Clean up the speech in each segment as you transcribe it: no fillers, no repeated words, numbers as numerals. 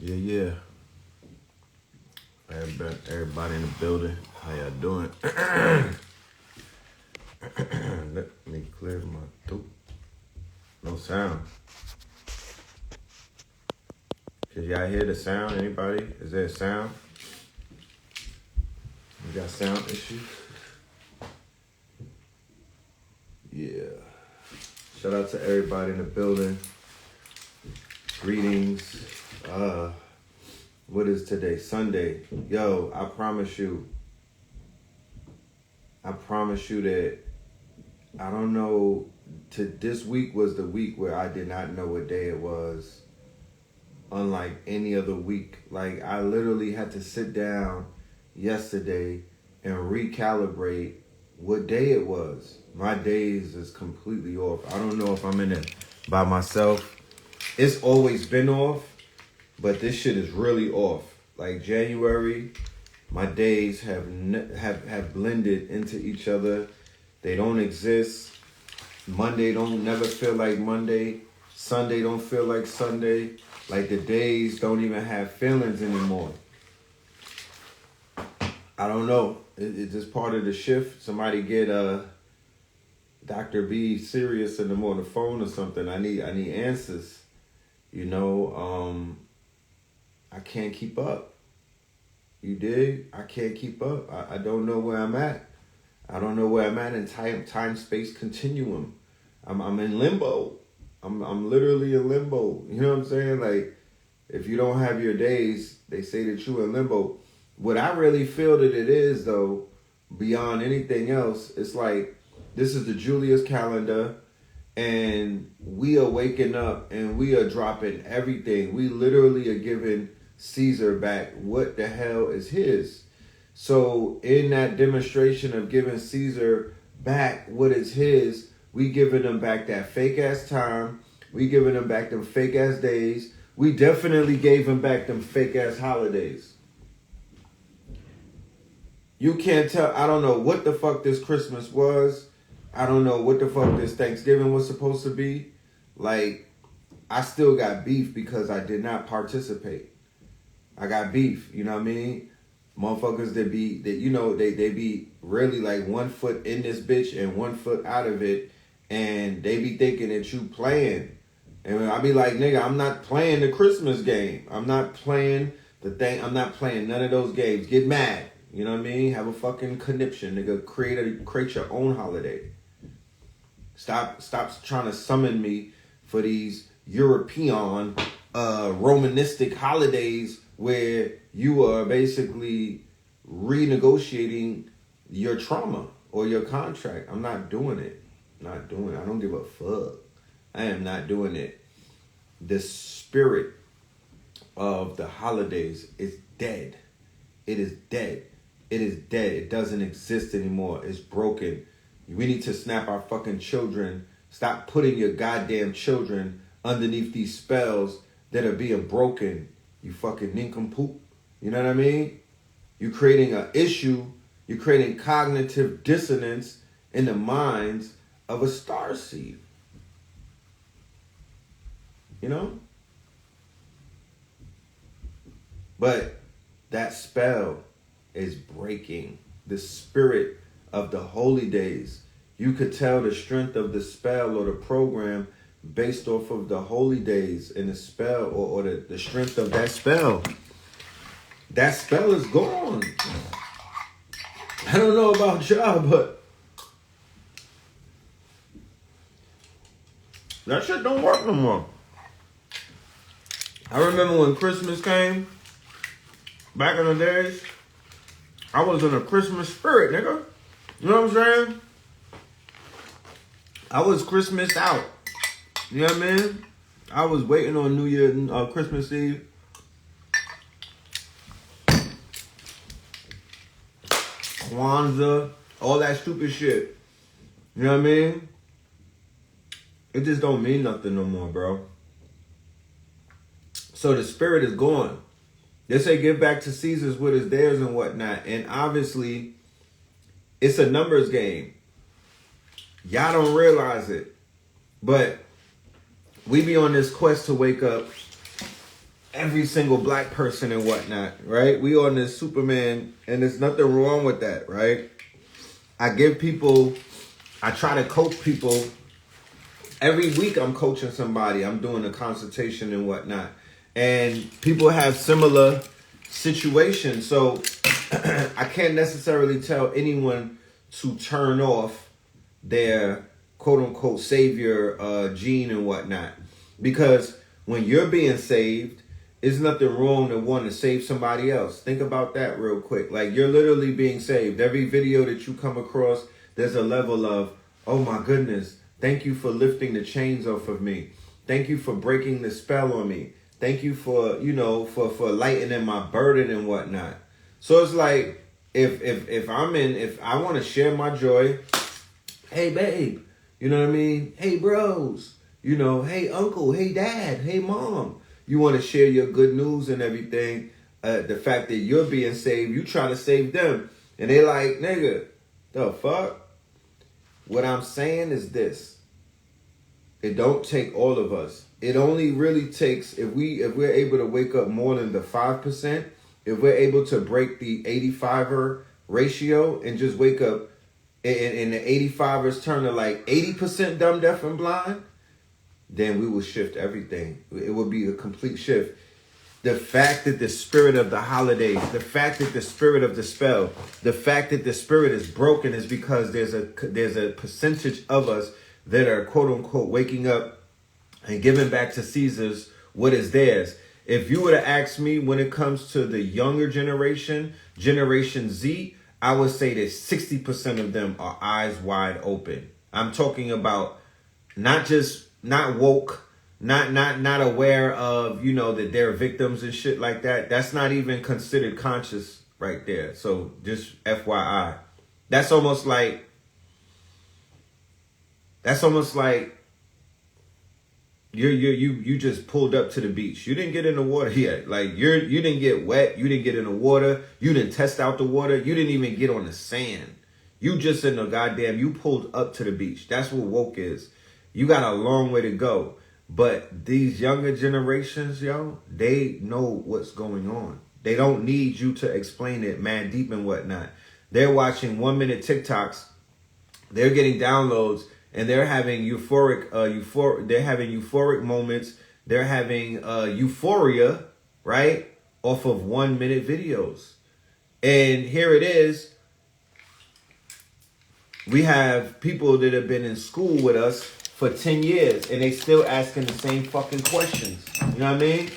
Yeah. Everybody in the building. How y'all doing? Let me clear my throat. No sound. Can y'all hear the sound? Anybody? Is there a sound? You got sound issues? Yeah. Shout out to everybody in the building. Greetings. What is today? Sunday. Yo, I promise you that I don't know. This week was the week where I did not know what day it was. Unlike any other week. Like, I literally had to sit down yesterday and recalibrate what day it was. My days is completely off. I don't know if I'm in it by myself. It's always been off, but this shit is really off. Like January, my days have blended into each other. They don't exist. Monday don't never feel like Monday. Sunday don't feel like Sunday. Like the days don't even have feelings anymore. I don't know. It's just part of the shift. Somebody get Dr. B serious in the morning phone or something. I need answers. You know, I can't keep up. You dig? I can't keep up. I don't know where I'm at. I don't know where I'm at in time space continuum. I'm in limbo. I'm literally in limbo. You know what I'm saying? Like, if you don't have your days, they say that you're in limbo. What I really feel that it is, though, beyond anything else, it's like this is the Julius calendar, and we are waking up and we are dropping everything. We literally are giving Caesar back what the hell is his. So in that demonstration of giving Caesar back what is his, we giving them back that fake ass time. We giving them back them fake ass days. We definitely gave them back them fake ass holidays. You can't tell. I don't know what the fuck this Christmas was. I don't know what the fuck this Thanksgiving was supposed to be. Like, I still got beef because I did not participate. I got beef, you know what I mean? Motherfuckers they be really like 1 foot in this bitch and 1 foot out of it, and they be thinking that you playing. And I be like, nigga, I'm not playing the Christmas game. I'm not playing the thing. I'm not playing none of those games. Get mad. You know what I mean? Have a fucking conniption, nigga. Create your own holiday. Stop trying to summon me for these European Romanistic holidays where you are basically renegotiating your trauma or your contract. I'm not doing it. I don't give a fuck. I am not doing it. The spirit of the holidays is dead. It is dead. It is dead. It doesn't exist anymore. It's broken. We need to snap our fucking children. Stop putting your goddamn children underneath these spells that are being broken. You fucking nincompoop. You know what I mean? You're creating an issue. You're creating cognitive dissonance in the minds of a starseed. You know? But that spell is breaking. The spirit of the holy days. You could tell the strength of the spell or the program based off of the holy days and the spell or the strength of that spell. That spell is gone. I don't know about y'all, but that shit don't work no more. I remember when Christmas came, back in the days, I was in a Christmas spirit, nigga. You know what I'm saying? I was Christmas out. You know what I mean? I was waiting on New Year, Christmas Eve. Kwanzaa, all that stupid shit. You know what I mean? It just don't mean nothing no more, bro. So the spirit is gone. They say give back to Caesar's what is theirs and whatnot. And obviously, it's a numbers game. Y'all don't realize it. But we be on this quest to wake up every single black person and whatnot, right? We on this Superman, and there's nothing wrong with that, right? I try to coach people. Every week I'm coaching somebody. I'm doing a consultation and whatnot. And people have similar situations. So I can't necessarily tell anyone to turn off their quote unquote savior gene and whatnot. Because when you're being saved, there's nothing wrong to want to save somebody else. Think about that real quick. Like, you're literally being saved. Every video that you come across, there's a level of, oh my goodness, thank you for lifting the chains off of me. Thank you for breaking the spell on me. Thank you for, for lightening my burden and whatnot. So it's like, if I want to share my joy, hey babe, you know what I mean? Hey bros, hey uncle, hey dad, hey mom. You want to share your good news and everything. The fact that you're being saved, you try to save them. And they like, nigga, the fuck? What I'm saying is this. It don't take all of us. It only really takes, if we're able to wake up more than the 5%, if we're able to break the 85er ratio and just wake up and the 85ers turn to like 80% dumb, deaf, and blind, then we will shift everything. It will be a complete shift. The fact that the spirit of the holidays, the fact that the spirit of the spell, the fact that the spirit is broken is because there's a percentage of us that are quote unquote waking up and giving back to Caesar's what is theirs. If you were to ask me when it comes to the younger generation, Generation Z, I would say that 60% of them are eyes wide open. I'm talking about not woke, not aware of, that they're victims and shit like that. That's not even considered conscious right there. So just FYI. That's almost like you just pulled up to the beach. You didn't get in the water yet. Like you didn't get wet. You didn't get in the water. You didn't test out the water. You didn't even get on the sand. You just in the you pulled up to the beach. That's what woke is. You got a long way to go. But these younger generations, they know what's going on. They don't need you to explain it mad deep and whatnot. They're watching 1-minute TikToks. They're getting downloads. And they're having euphoric moments. They're having euphoria, right? Off of 1-minute videos. And here it is. We have people that have been in school with us for 10 years and they still asking the same fucking questions. You know what I mean?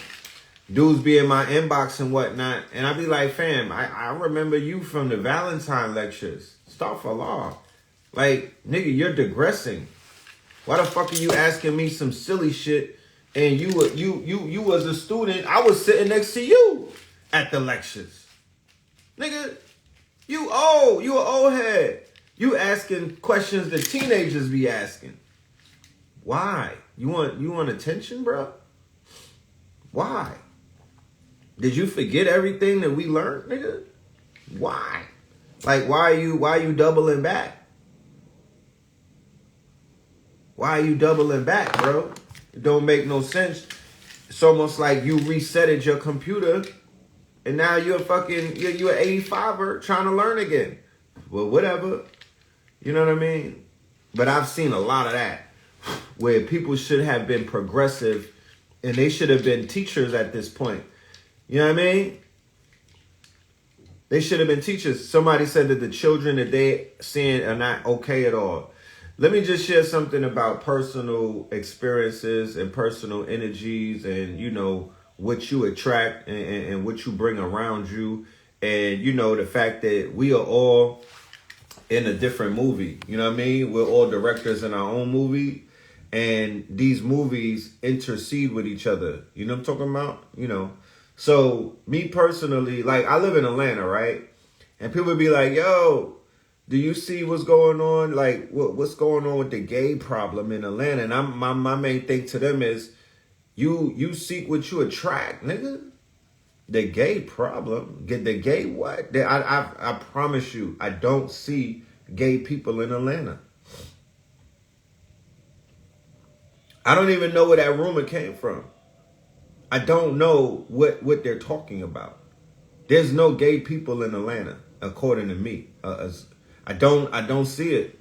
Dudes be in my inbox and whatnot. And I be like, fam, I remember you from the Valentine lectures. Astaghfirullah. Like, nigga, you're digressing. Why the fuck are you asking me some silly shit? And you was a student. I was sitting next to you at the lectures. Nigga, you an old head. You asking questions that teenagers be asking. Why? You want attention, bro? Why? Did you forget everything that we learned, nigga? Why? Like, why are you doubling back? Why are you doubling back, bro? It don't make no sense. It's almost like you resetted your computer and now you're an 85er trying to learn again. Well, whatever. You know what I mean? But I've seen a lot of that where people should have been progressive and they should have been teachers at this point. You know what I mean? They should have been teachers. Somebody said that the children that they seeing are not okay at all. Let me just share something about personal experiences and personal energies and, what you attract and what you bring around you. And, the fact that we are all in a different movie. You know what I mean? We're all directors in our own movie. And these movies intercede with each other. You know what I'm talking about? So me personally, like I live in Atlanta, right? And people be like, yo, do you see what's going on? Like, what's going on with the gay problem in Atlanta? And my main thing to them is, you seek what you attract, nigga. The gay problem, get the gay what? I promise you, I don't see gay people in Atlanta. I don't even know where that rumor came from. I don't know what they're talking about. There's no gay people in Atlanta, according to me. I don't see it.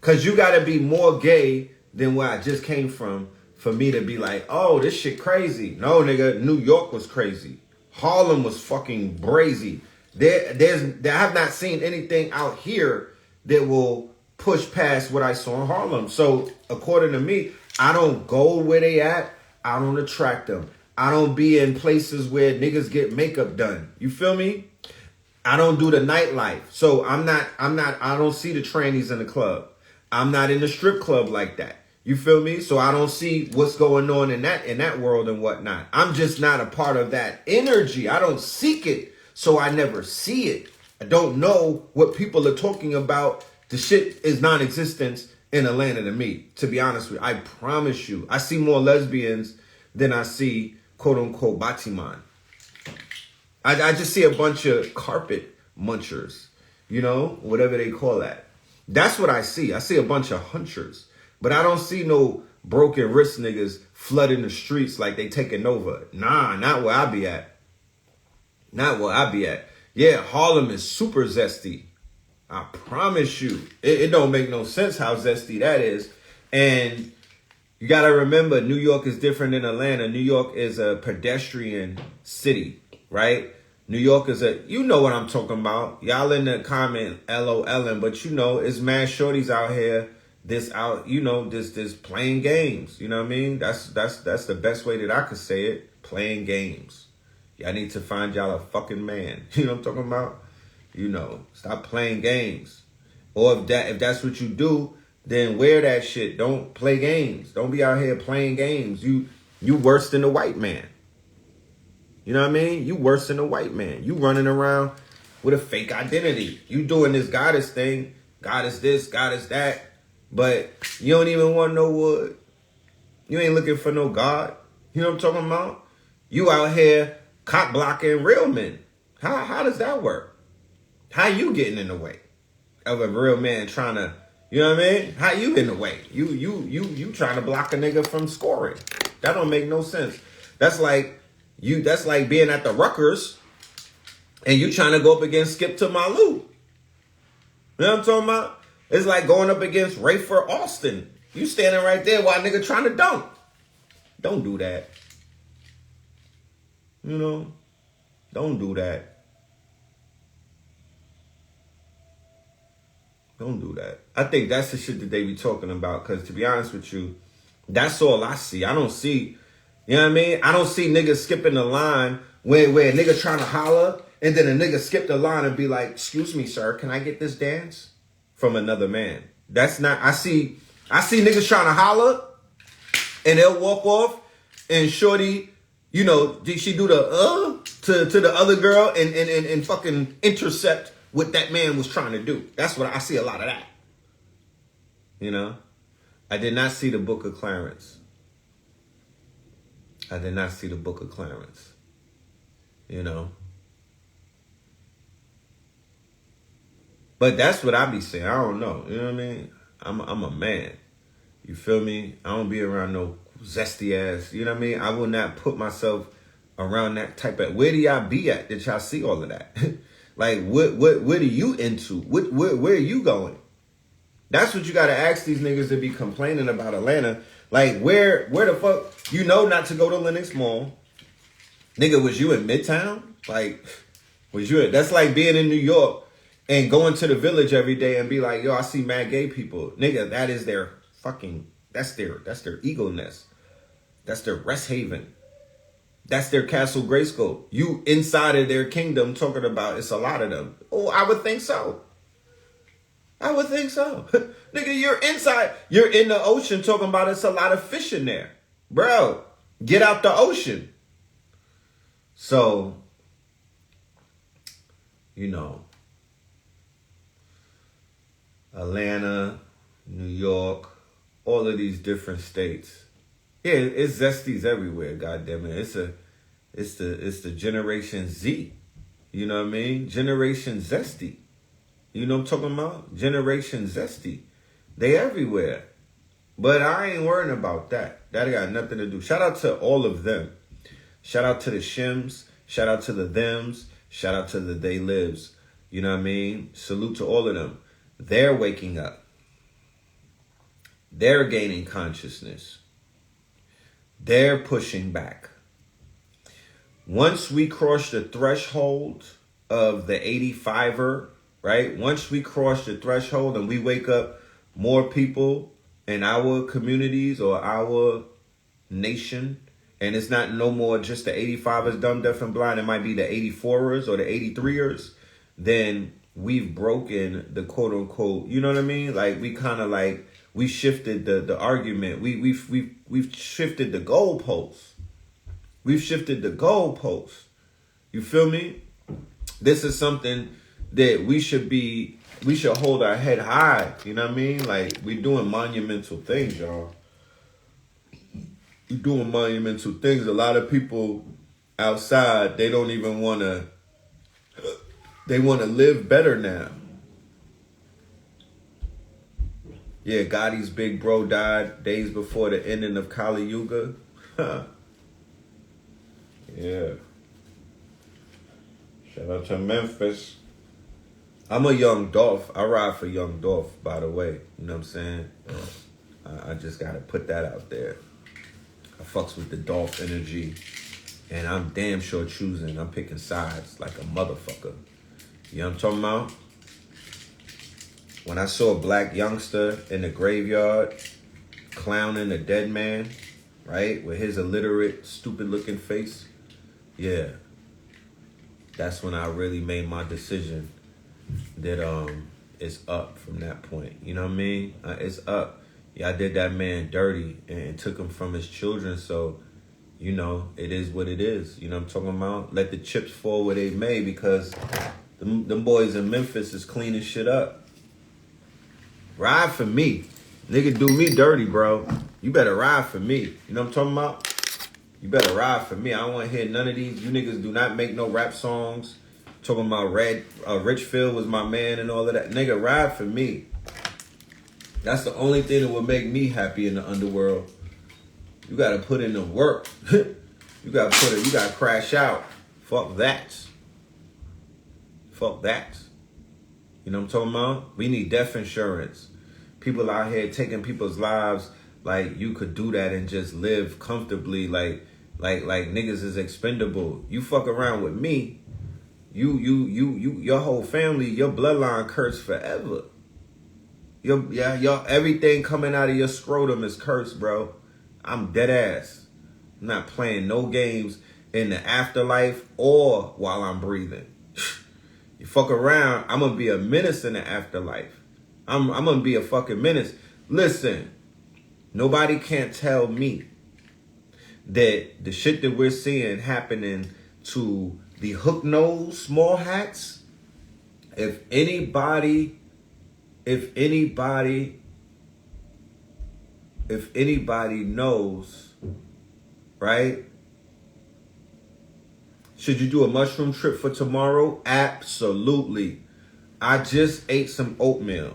Cause you gotta be more gay than where I just came from for me to be like, oh, this shit crazy. No, nigga, New York was crazy. Harlem was fucking brazy. I have not seen anything out here that will push past what I saw in Harlem. So according to me, I don't go where they at. I don't attract them. I don't be in places where niggas get makeup done. You feel me? I don't do the nightlife. So I don't see the trannies in the club. I'm not in the strip club like that. You feel me? So I don't see what's going on in that world and whatnot. I'm just not a part of that energy. I don't seek it. So I never see it. I don't know what people are talking about. The shit is non-existent in Atlanta to me, to be honest with you. I promise you. I see more lesbians than I see quote unquote Batiman. I just see a bunch of carpet munchers, you know, whatever they call that. That's what I see. I see a bunch of hunchers, but I don't see no broken wrist niggas flooding the streets like they taking over. Nah, not where I be at. Not where I be at. Yeah, Harlem is super zesty. I promise you. It don't make no sense how zesty that is. And you got to remember, New York is different than Atlanta. New York is a pedestrian city, right? New York is you know what I'm talking about. Y'all in the comment, LOLing, but you know, it's mad shorties out here, this playing games. You know what I mean? That's the best way that I could say it. Playing games. Y'all need to find y'all a fucking man. You know what I'm talking about? You know, stop playing games. Or if that's what you do, then wear that shit. Don't play games. Don't be out here playing games. You worse than the white man. You know what I mean? You worse than a white man. You running around with a fake identity. You doing this goddess thing. Goddess this, goddess that. But you don't even want no wood. You ain't looking for no God. You know what I'm talking about? You out here cock blocking real men. How does that work? How you getting in the way of a real man trying to, you know what I mean? How you in the way? You trying to block a nigga from scoring. That don't make no sense. That's like being at the Rutgers and you trying to go up against Skip to Malou. You know what I'm talking about? It's like going up against Rayford Austin. You standing right there while a nigga trying to dunk. Don't do that. You know? Don't do that. Don't do that. I think that's the shit that they be talking about. Because to be honest with you, that's all I see. I don't see, you know what I mean? I don't see niggas skipping the line where a nigga trying to holler and then a nigga skip the line and be like, excuse me, sir, can I get this dance from another man? That's not, I see niggas trying to holler and they'll walk off and shorty, you know, she do the to the other girl and fucking intercept what that man was trying to do. That's what I see, a lot of that. You know? I did not see the Book of Clarence. I did not see the Book of Clarence. You know? But that's what I be saying. I don't know. You know what I mean? I'm a man. You feel me? I don't be around no zesty ass. You know what I mean? I will not put myself around that type of... Where do y'all be at that y'all see all of that? Like, what are you into? Where are you going? That's what you got to ask these niggas that be complaining about Atlanta. Like, where the fuck... You know not to go to Lenox Mall. Nigga, was you in Midtown? Like, was you... That's like being in New York and going to the Village every day and be like, yo, I see mad gay people. Nigga, that is their fucking... That's their ego nest. That's their rest haven. That's their Castle Grayskull. You inside of their kingdom talking about it's a lot of them. Oh, I would think so. I would think so. Nigga, you're inside. You're in the ocean talking about it's a lot of fish in there. Bro, get out the ocean. So, you know, Atlanta, New York, all of these different states. Yeah, it's zesties everywhere, goddammit. It's the Generation Z. You know what I mean? Generation Zesty. You know what I'm talking about? Generation Zesty. They everywhere. But I ain't worrying about that. That got nothing to do. Shout out to all of them. Shout out to the shims. Shout out to the thems. Shout out to the they lives. You know what I mean? Salute to all of them. They're waking up. They're gaining consciousness. They're pushing back. Once we cross the threshold of the 85er, right? Once we cross the threshold and we wake up more people in our communities or our nation, and it's not no more just the 85ers, dumb, deaf, and blind, it might be the 84ers or the 83ers, then we've broken the quote unquote, you know what I mean? Like we kind of like, we shifted the argument. We've shifted the goalposts. We've shifted the goalposts. You feel me? This is something that we should hold our head high. You know what I mean? Like, we're doing monumental things, y'all. We're doing monumental things. A lot of people outside, they don't even want to, they want to live better now. Yeah, Gotti's big bro died days before the ending of Kali Yuga. Yeah. Shout out to Memphis. I'm a Young Dolph. I ride for Young Dolph, by the way. You know what I'm saying? I just got to put that out there. I fucks with the Dolph energy. And I'm damn sure choosing. I'm picking sides like a motherfucker. You know what I'm talking about? When I saw a black youngster in the graveyard clowning a dead man, right? With his illiterate, stupid looking face. Yeah. That's when I really made my decision that it's up from that point. You know what I mean? It's up. Yeah, I did that man dirty and took him from his children. So, you know, it is what it is. You know what I'm talking about? Let the chips fall where they may, because them boys in Memphis is cleaning shit up. Ride for me. Nigga do me dirty, bro. You better ride for me. You know what I'm talking about? You better ride for me. I don't want to hear none of these. You niggas do not make no rap songs. Talking about Richfield was my man and all of that. Nigga, ride for me. That's the only thing that would make me happy in the underworld. You gotta put in the work. You gotta crash out. Fuck that. Fuck that. You know what I'm talking about? We need death insurance. People out here taking people's lives like you could do that and just live comfortably like niggas is expendable. You fuck around with me, your whole family, your bloodline cursed forever. Your everything coming out of your scrotum is cursed, bro. I'm dead ass. I'm not playing no games in the afterlife or while I'm breathing. You fuck around, I'm gonna be a menace in the afterlife. I'm gonna be a fucking menace. Listen, nobody can't tell me that the shit that we're seeing happening to the hook nose small hats, if anybody knows, right? Should you do a mushroom trip for tomorrow? Absolutely. I just ate some oatmeal.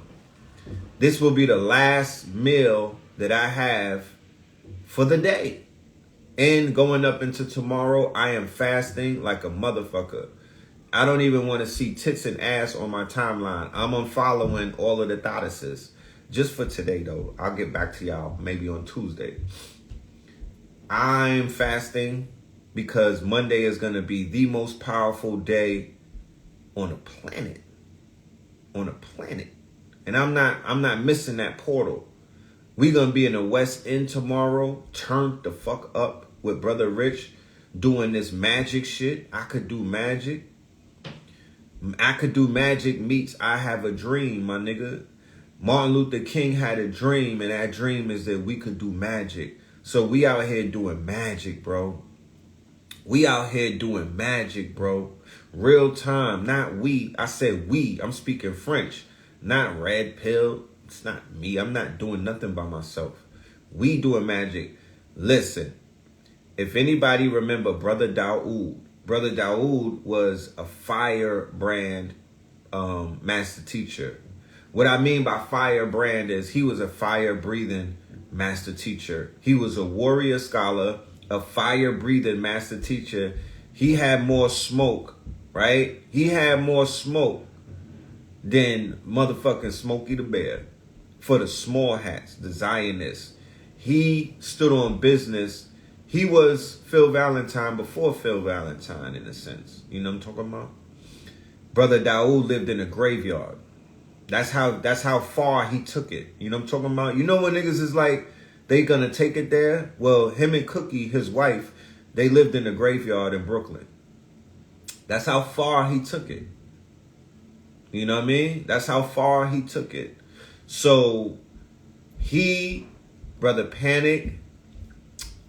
This will be the last meal that I have for the day. And going up into tomorrow, I am fasting like a motherfucker. I don't even want to see tits and ass on my timeline. I'm unfollowing all of the goddesses. Just for today, though. I'll get back to y'all maybe on Tuesday. I'm fasting because Monday is going to be the most powerful day on the planet. On the planet. And I'm not missing that portal. We going to be in the West End tomorrow. Turned the fuck up with Brother Rich doing this magic shit. I could do magic. I could do magic meets I have a dream, my nigga. Martin Luther King had a dream, and that dream is that we could do magic. So we out here doing magic, bro. We out here doing magic, bro. Real time, not we. I said we. I'm speaking French, not red pill. It's not me. I'm not doing nothing by myself. We doing magic. Listen, if anybody remember Brother Daoud was a firebrand master teacher. What I mean by firebrand is he was a fire-breathing master teacher. He was a warrior scholar, a fire-breathing master teacher. He had more smoke, right? He had more smoke than motherfucking Smokey the Bear for the small hats, the Zionists. He stood on business. He was Phil Valentine before Phil Valentine, in a sense. You know what I'm talking about? Brother Daoud lived in a graveyard. That's how far he took it. You know what I'm talking about? You know when niggas is like, they gonna take it there? Well, him and Cookie, his wife, they lived in a graveyard in Brooklyn. That's how far he took it. You know what I mean? That's how far he took it. So Brother Panic,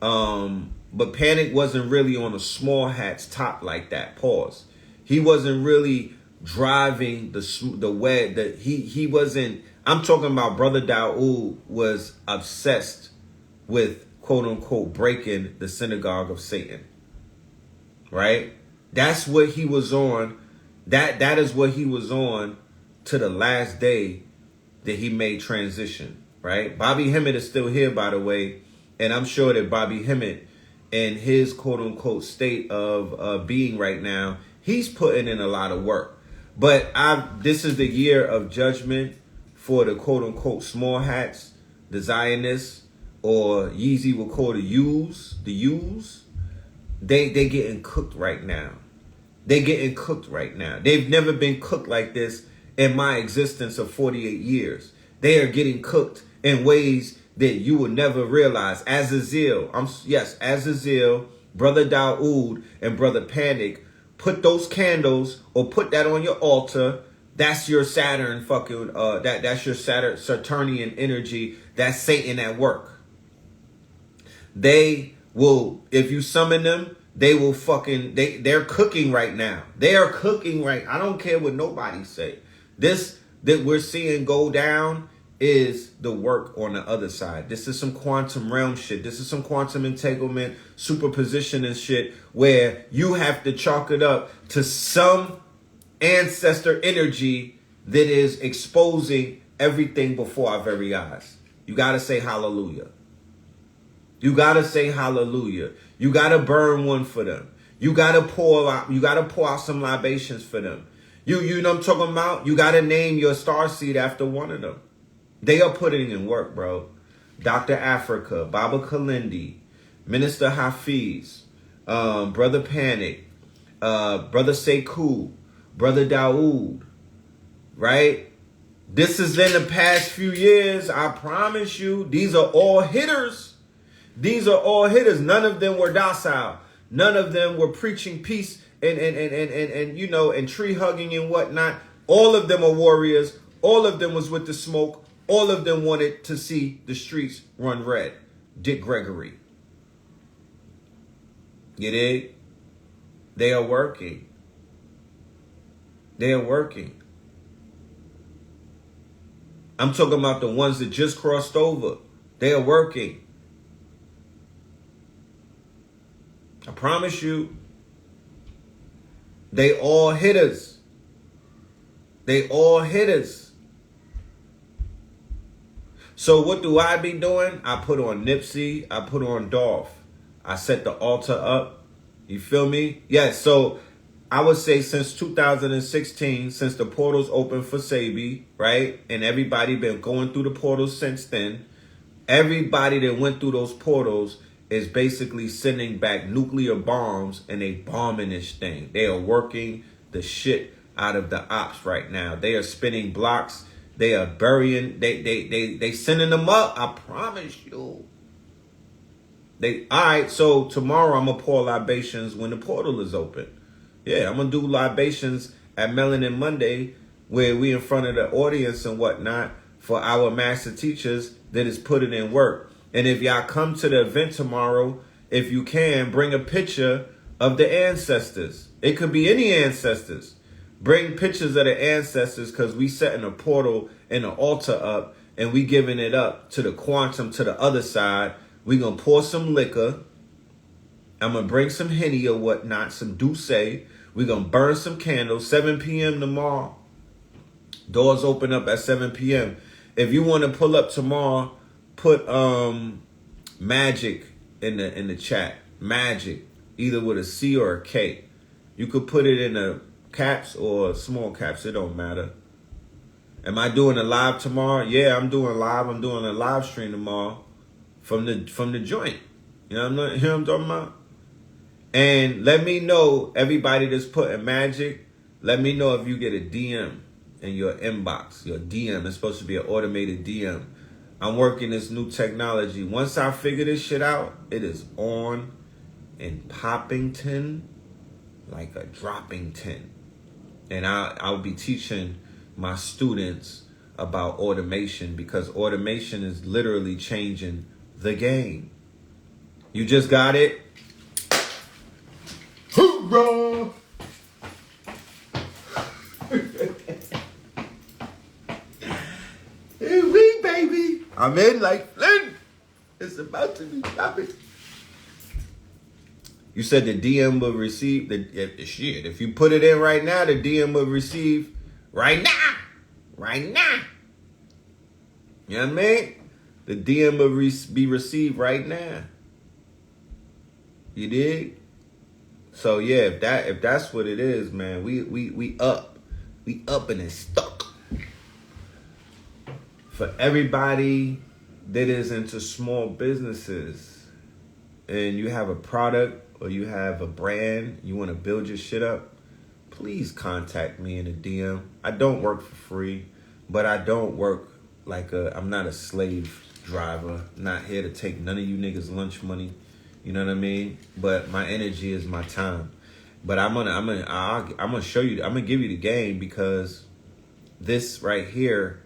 but Panic wasn't really on a small hat's top like that. Pause. He wasn't really driving the way that he wasn't. I'm talking about Brother Daoud was obsessed with quote unquote breaking the synagogue of Satan. Right? That's what he was on. That is what he was on to the last day that he made transition. Right? Bobby Hemmett is still here, by the way, and I'm sure that Bobby Hemmett, in his quote unquote state of being right now, he's putting in a lot of work. But this is the year of judgment for the quote unquote small hats, the Zionists, or Yeezy will call the U's. They getting cooked right now. They getting cooked right now. They've never been cooked like this in my existence of 48 years. They are getting cooked in ways that you will never realize. Azazel, Brother Daoud, and Brother Panic, put those candles or put that on your altar. That's your Saturn fucking, that's your Saturnian energy. That's Satan at work. They will, if you summon them, they will fucking, they're cooking right now. They are cooking right. I don't care what nobody say. This that we're seeing go down is the work on the other side. This is some quantum realm shit. This is some quantum entanglement, superposition and shit, where you have to chalk it up to some ancestor energy that is exposing everything before our very eyes. You got to say hallelujah. You got to say hallelujah. You got to burn one for them. You got to pour out some libations for them. You know what I'm talking about? You got to name your starseed after one of them. They are putting in work, bro. Dr. Africa, Baba Kalindi, Minister Hafiz, Brother Panic, Brother Sekou, Brother Daoud, right? This is in the past few years. I promise you, these are all hitters. These are all hitters. None of them were docile. None of them were preaching peace and you know, and tree hugging and whatnot. All of them are warriors. All of them was with the smoke. All of them wanted to see the streets run red. Dick Gregory. You dig? They are working. They are working. I'm talking about the ones that just crossed over. They are working. I promise you. They all hitters. They all hitters. So what do I be doing? I put on Nipsey. I put on Dolph. I set the altar up. You feel me? Yes. So I would say since 2016, since the portals opened for Sabi, right? And everybody been going through the portals since then. Everybody that went through those portals is basically sending back nuclear bombs and they bombing this thing. They are working the shit out of the ops right now. They are spinning blocks. They are burying, they sending them up. I promise you. All right, so tomorrow I'm going to pour libations when the portal is open. Yeah, I'm going to do libations at Melanin Monday where we in front of the audience and whatnot for our master teachers that is putting in work. And if y'all come to the event tomorrow, if you can, bring a picture of the ancestors. It could be any ancestors. Bring pictures of the ancestors because we setting a portal and an altar up and we giving it up to the quantum, to the other side. We going to pour some liquor. I'm going to bring some Henny or whatnot, some Douce. We going to burn some candles, 7 p.m. tomorrow. Doors open up at 7 p.m. If you want to pull up tomorrow, put magic in the chat. Magic, either with a C or a K. You could put it in a caps or small caps. It don't matter. Am I doing a live tomorrow? Yeah, I'm doing live. I'm doing a live stream tomorrow from the joint. You know what I'm talking about? And let me know, everybody that's putting magic, let me know if you get a DM in your inbox. Your DM is supposed to be an automated DM. I'm working this new technology. Once I figure this shit out, it is on in Poppington like a dropping tin. And I'll be teaching my students about automation, because automation is literally changing the game. You just got it? Hoorah! Hey, we baby. I'm in like Flynn. It's about to be dropping. You said the DM will receive the shit. If you put it in right now, the DM will receive right now. Right now. You know what I mean? The DM will be received right now. You dig? So yeah, if that's what it is, man, we up. We up and it's stuck. For everybody that is into small businesses and you have a product or you have a brand, you want to build your shit up, please contact me in a DM. I don't work for free, but I don't work I'm not a slave driver. I'm not here to take none of you niggas lunch money. You know what I mean? But my energy is my time. But I'm gonna show you. I'm gonna give you the game, because this right here,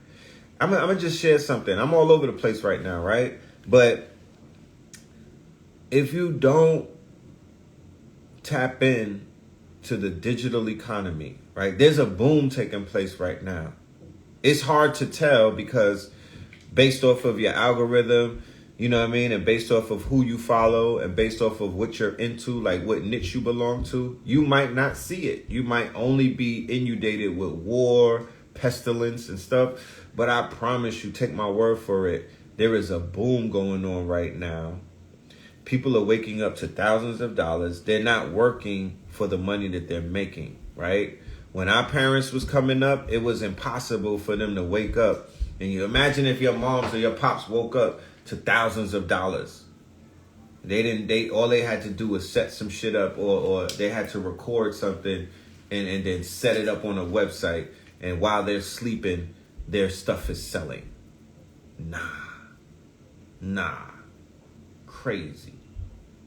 I'm gonna just share something. I'm all over the place right now, right? But if you don't tap in to the digital economy, right? There's a boom taking place right now. It's hard to tell because based off of your algorithm, you know what I mean? And based off of who you follow and based off of what you're into, like what niche you belong to, you might not see it. You might only be inundated with war, pestilence and stuff. But I promise you, take my word for it, there is a boom going on right now. People are waking up to thousands of dollars. They're not working for the money that they're making, right? When our parents was coming up, it was impossible for them to wake up. And you imagine if your moms or your pops woke up to thousands of dollars. All they had to do was set some shit up, or they had to record something and then set it up on a website. And while they're sleeping, their stuff is selling. Nah. Crazy.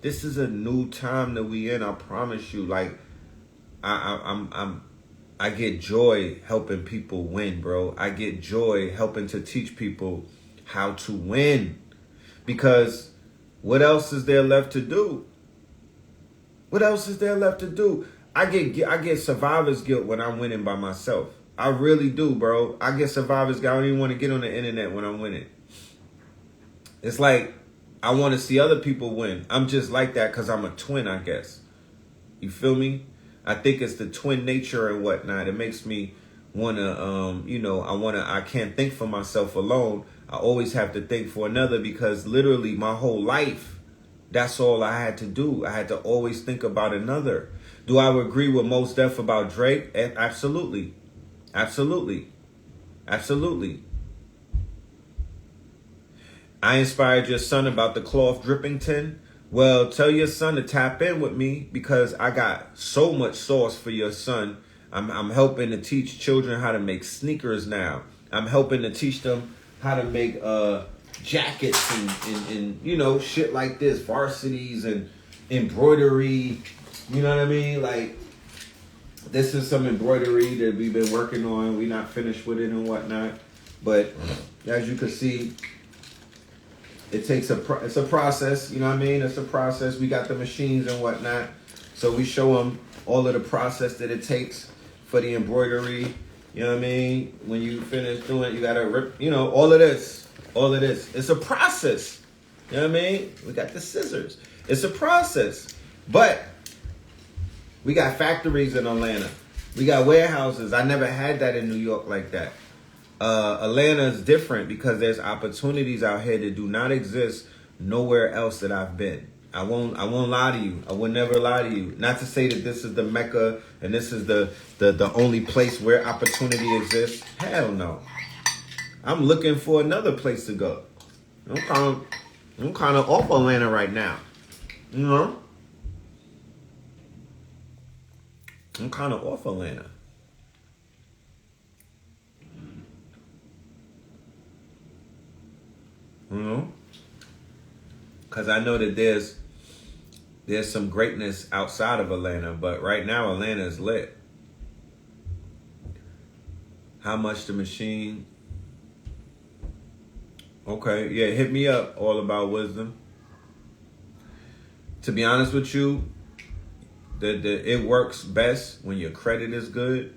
This is a new time that we in. I promise you. Like, I get joy helping people win, bro. I get joy helping to teach people how to win. Because what else is there left to do? What else is there left to do? I get survivor's guilt when I'm winning by myself. I really do, bro. I get survivor's guilt. I don't even want to get on the internet when I'm winning. It's like I want to see other people win. I'm just like that because I'm a twin, I guess. You feel me? I think it's the twin nature and whatnot. It makes me want to, I can't think for myself alone. I always have to think for another, because literally my whole life, that's all I had to do. I had to always think about another. Do I agree with Mos Def about Drake? Absolutely. Absolutely. Absolutely. I inspired your son about the cloth dripping tin. Well, tell your son to tap in with me, because I got so much sauce for your son. I'm helping to teach children how to make sneakers now. I'm helping to teach them how to make jackets and shit like this, varsities and embroidery. You know what I mean? Like, this is some embroidery that we've been working on. We're not finished with it and whatnot. But as you can see, it takes it's a process, you know what I mean? It's a process. We got the machines and whatnot. So we show them all of the process that it takes for the embroidery. You know what I mean? When you finish doing it, you got to rip, all of this. All of this. It's a process. You know what I mean? We got the scissors. It's a process. But we got factories in Atlanta. We got warehouses. I never had that in New York like that. Atlanta is different because there's opportunities out here that do not exist nowhere else that I've been. I won't lie to you. I will never lie to you. Not to say that this is the Mecca and this is the only place where opportunity exists. Hell no. I'm looking for another place to go. I'm kind of off Atlanta right now. You know? I'm kind of off Atlanta. You know? Because I know that there's some greatness outside of Atlanta, but right now Atlanta is lit. How much the machine? Okay, yeah, hit me up, All About Wisdom. To be honest with you, it works best when your credit is good,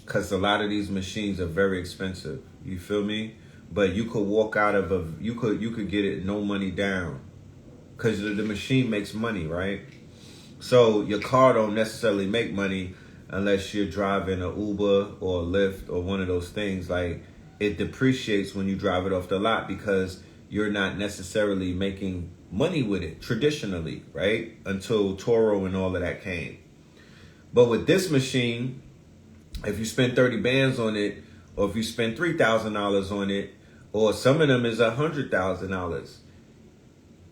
because a lot of these machines are very expensive. You feel me? But you could walk out of you could get it no money down, because the machine makes money, right? So your car don't necessarily make money unless you're driving an Uber or a Lyft or one of those things. Like, it depreciates when you drive it off the lot because you're not necessarily making money with it traditionally, right? Until Toro and all of that came. But with this machine, if you spend 30 bands on it, or if you spend $3,000 on it, or some of them is $100,000,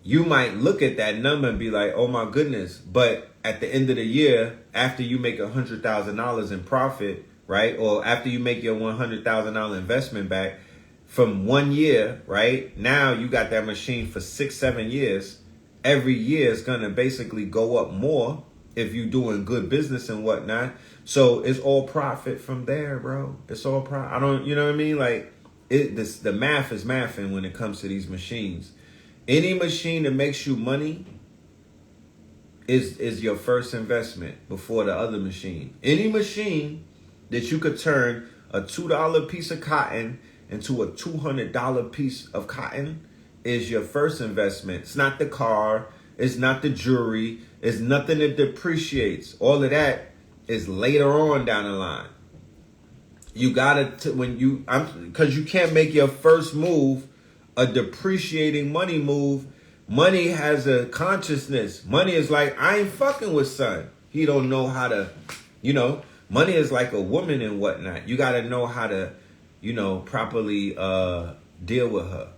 you might look at that number and be like, oh my goodness. But at the end of the year, after you make $100,000 in profit, right? Or after you make your $100,000 investment back from 1 year, right? Now you got that machine for 6-7 years. Every year is going to basically go up more if you're doing good business and whatnot. So it's all profit from there, bro. It's all profit. You know what I mean? Like, the math is mathing when it comes to these machines. Any machine that makes you money is your first investment before the other machine. Any machine that you could turn a $2 piece of cotton into a $200 piece of cotton is your first investment. It's not the car. It's not the jewelry. It's nothing that depreciates. All of that is later on down the line. You gotta, because you can't make your first move a depreciating money move. Money has a consciousness. Money is like, I ain't fucking with son. He don't know how to, money is like a woman and whatnot. You got to know how to, properly deal with her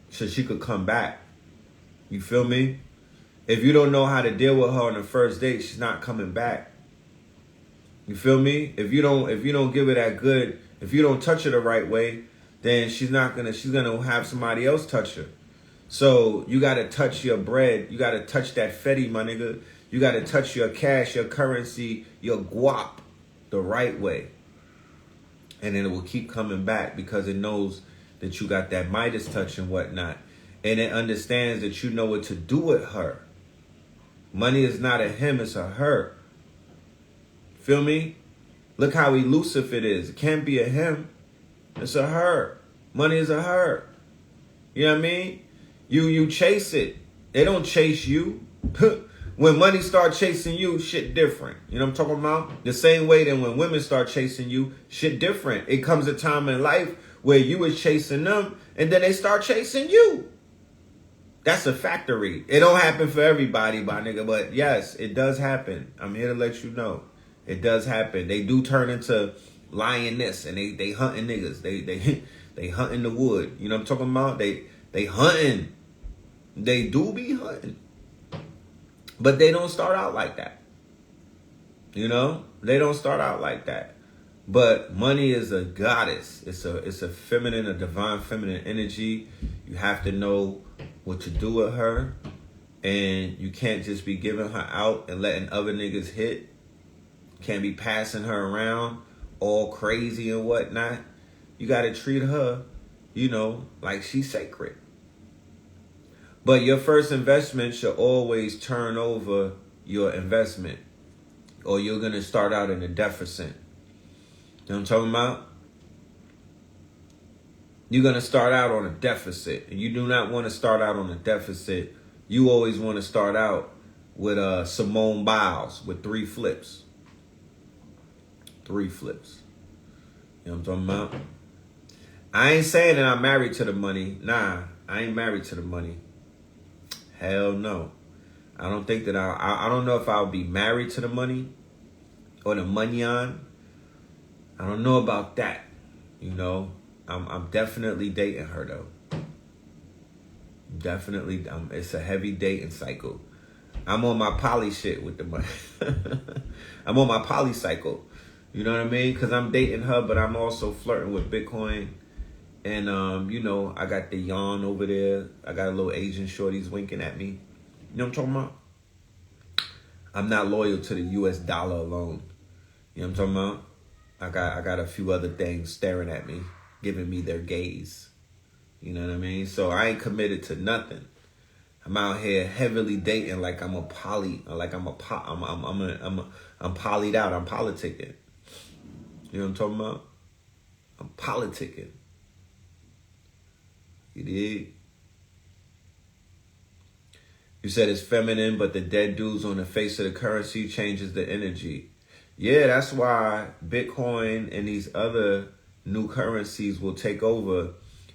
so she could come back. You feel me? If you don't know how to deal with her on the first date, she's not coming back. You feel me? If you don't give her that good, if you don't touch her the right way, then she's gonna have somebody else touch her. So you gotta touch your bread. You gotta touch that fetty, my nigga. You gotta touch your cash, your currency, your guap the right way. And then it will keep coming back because it knows that you got that Midas touch and whatnot. And it understands that you know what to do with her. Money is not a him, it's a her. Feel me? Look how elusive it is. It can't be a him. It's a her. Money is a her. You know what I mean? You chase it. They don't chase you. When money start chasing you, shit different. You know what I'm talking about? The same way that when women start chasing you, shit different. It comes a time in life where you was chasing them and then they start chasing you. That's a factory. It don't happen for everybody, my nigga, but yes, it does happen. I'm here to let you know. It does happen. They do turn into lioness and they hunting niggas. They hunting the wood. You know what I'm talking about? They hunting. They do be hunting. But they don't start out like that. You know? They don't start out like that. But money is a goddess. It's a feminine, a divine feminine energy. You have to know what to do with her. And you can't just be giving her out and letting other niggas hit. Can't be passing her around all crazy and whatnot. You got to treat her, like she's sacred. But your first investment should always turn over your investment, or you're going to start out in a deficit. You know what I'm talking about? You're going to start out on a deficit, and you do not want to start out on a deficit. You always want to start out with Simone Biles with 3 flips. 3 flips. You know what I'm talking about? I ain't saying that I'm married to the money. Nah, I ain't married to the money. Hell no. I don't think that I don't know if I'll be married to the money or the money on. I don't know about that. You know, I'm definitely dating her though. Definitely, it's a heavy dating cycle. I'm on my poly shit with the money. I'm on my poly cycle. You know what I mean? Because I'm dating her, but I'm also flirting with Bitcoin. And, you know, I got the yawn over there. I got a little Asian shorties winking at me. You know what I'm talking about? I'm not loyal to the US dollar alone. You know what I'm talking about? I got a few other things staring at me, giving me their gaze. You know what I mean? So I ain't committed to nothing. I'm out here heavily dating like I'm a poly, like I'm polyed out. I'm politicking. You know what I'm talking about? I'm politicking. You dig? You said it's feminine, but the dead dudes on the face of the currency changes the energy. Yeah, that's why Bitcoin and these other new currencies will take over,